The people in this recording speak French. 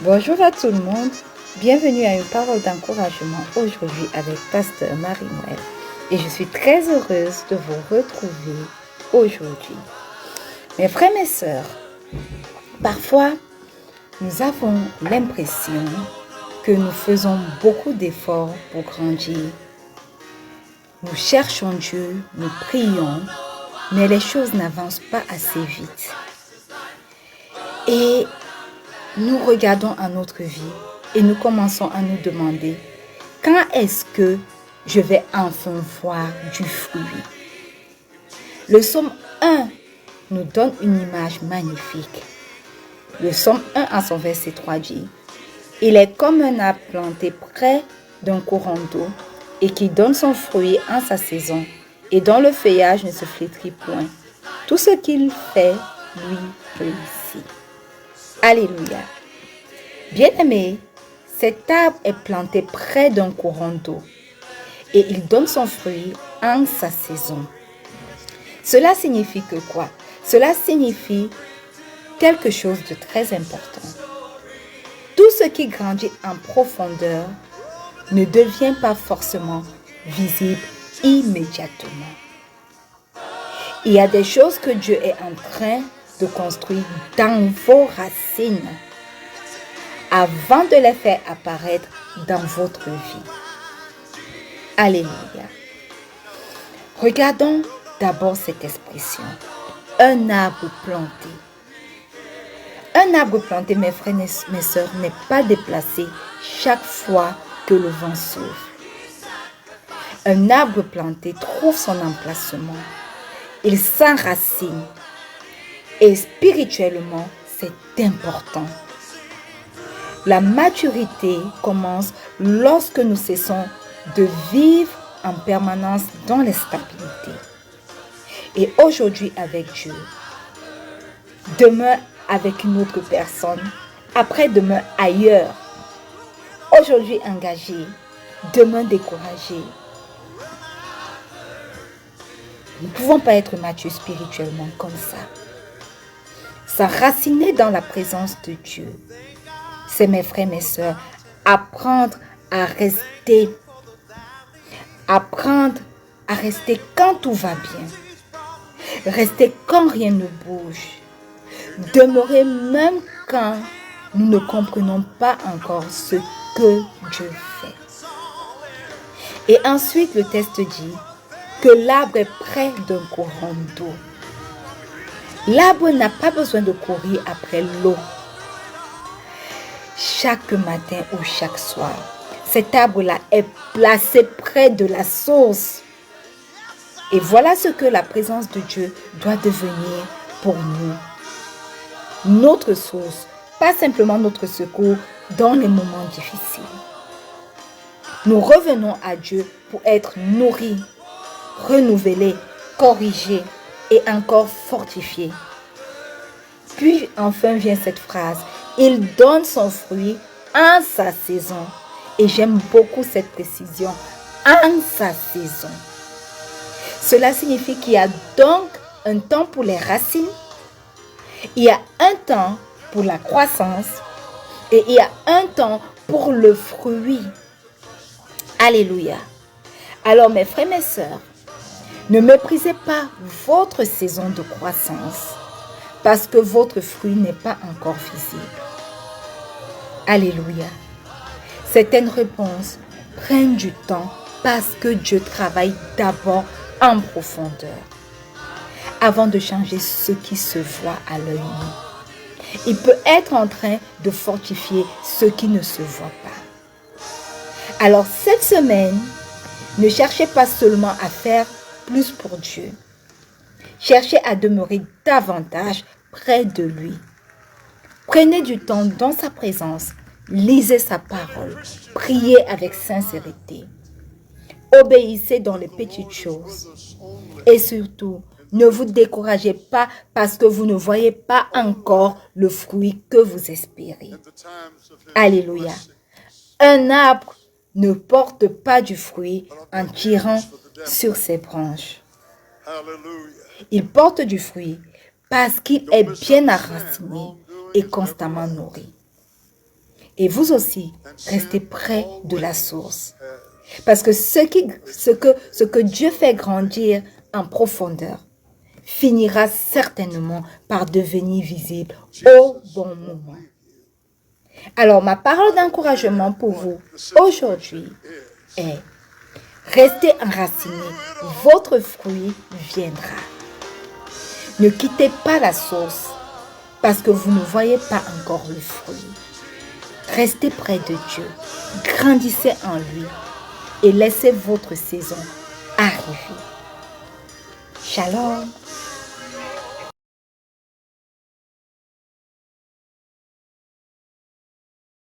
Bonjour à tout le monde, bienvenue à une parole d'encouragement aujourd'hui avec Pasteur Marie-Noël et je suis très heureuse de vous retrouver aujourd'hui. Mes frères, mes sœurs, parfois nous avons l'impression que nous faisons beaucoup d'efforts pour grandir. Nous cherchons Dieu, nous prions, mais les choses n'avancent pas assez vite. Et nous regardons à notre vie et nous commençons à nous demander quand est-ce que je vais enfin voir du fruit. Le psaume 1 nous donne une image magnifique. Le psaume 1 à son verset 3 dit « Il est comme un arbre planté près d'un courant d'eau et qui donne son fruit en sa saison et dont le feuillage ne se flétrit point. Tout ce qu'il fait, lui, réussit. » Alléluia. Bien-aimé, cet arbre est planté près d'un courant d'eau et il donne son fruit en sa saison. Cela signifie que quoi? Cela signifie quelque chose de très important. Tout ce qui grandit en profondeur ne devient pas forcément visible immédiatement. Il y a des choses que Dieu est en train de construire dans vos racines avant de les faire apparaître dans votre vie. Alléluia. Regardons d'abord cette expression. Un arbre planté. Un arbre planté, mes frères et mes sœurs, n'est pas déplacé chaque fois que le vent souffle. Un arbre planté trouve son emplacement. Il s'enracine. Et spirituellement, c'est important. La maturité commence lorsque nous cessons de vivre en permanence dans l'instabilité. Et aujourd'hui avec Dieu, demain avec une autre personne, après-demain ailleurs, aujourd'hui engagé, demain découragé. Nous ne pouvons pas être matures spirituellement comme ça. S'enraciner dans la présence de Dieu, c'est mes frères, mes sœurs, apprendre à rester quand tout va bien, rester quand rien ne bouge, demeurer même quand nous ne comprenons pas encore ce que Dieu fait. Et ensuite, le texte dit que l'arbre est près d'un courant d'eau. L'arbre n'a pas besoin de courir après l'eau. Chaque matin ou chaque soir, cet arbre-là est placé près de la source. Et voilà ce que la présence de Dieu doit devenir pour nous. Notre source, pas simplement notre secours dans les moments difficiles. Nous revenons à Dieu pour être nourris, renouvelés, corrigés et encore fortifiés. Puis enfin vient cette phrase. Il donne son fruit en sa saison. Et j'aime beaucoup cette précision. En sa saison. Cela signifie qu'il y a donc un temps pour les racines. Il y a un temps pour la croissance. Et il y a un temps pour le fruit. Alléluia. Alors mes frères, mes sœurs, ne méprisez pas votre saison de croissance parce que votre fruit n'est pas encore visible. Alléluia. Certaines réponses prennent du temps parce que Dieu travaille d'abord en profondeur avant de changer ce qui se voit à l'œil nu. Il peut être en train de fortifier ce qui ne se voit pas. Alors cette semaine, ne cherchez pas seulement à faire plus pour Dieu. Cherchez à demeurer davantage près de lui. Prenez du temps dans sa présence Lisez sa parole. Priez avec sincérité. Obéissez dans les petites choses. Et surtout, ne vous découragez pas parce que vous ne voyez pas encore le fruit que vous espérez. Alléluia. Un arbre ne porte pas du fruit en tirant sur ses branches. Il porte du fruit parce qu'il est bien enraciné et constamment nourri. Et vous aussi, restez près de la source. Parce que ce que Dieu fait grandir en profondeur finira certainement par devenir visible au bon moment. Alors, ma parole d'encouragement pour vous aujourd'hui est: restez enracinés, votre fruit viendra. Ne quittez pas la source parce que vous ne voyez pas encore le fruit. Restez près de Dieu, grandissez en lui et laissez votre saison arriver. Shalom.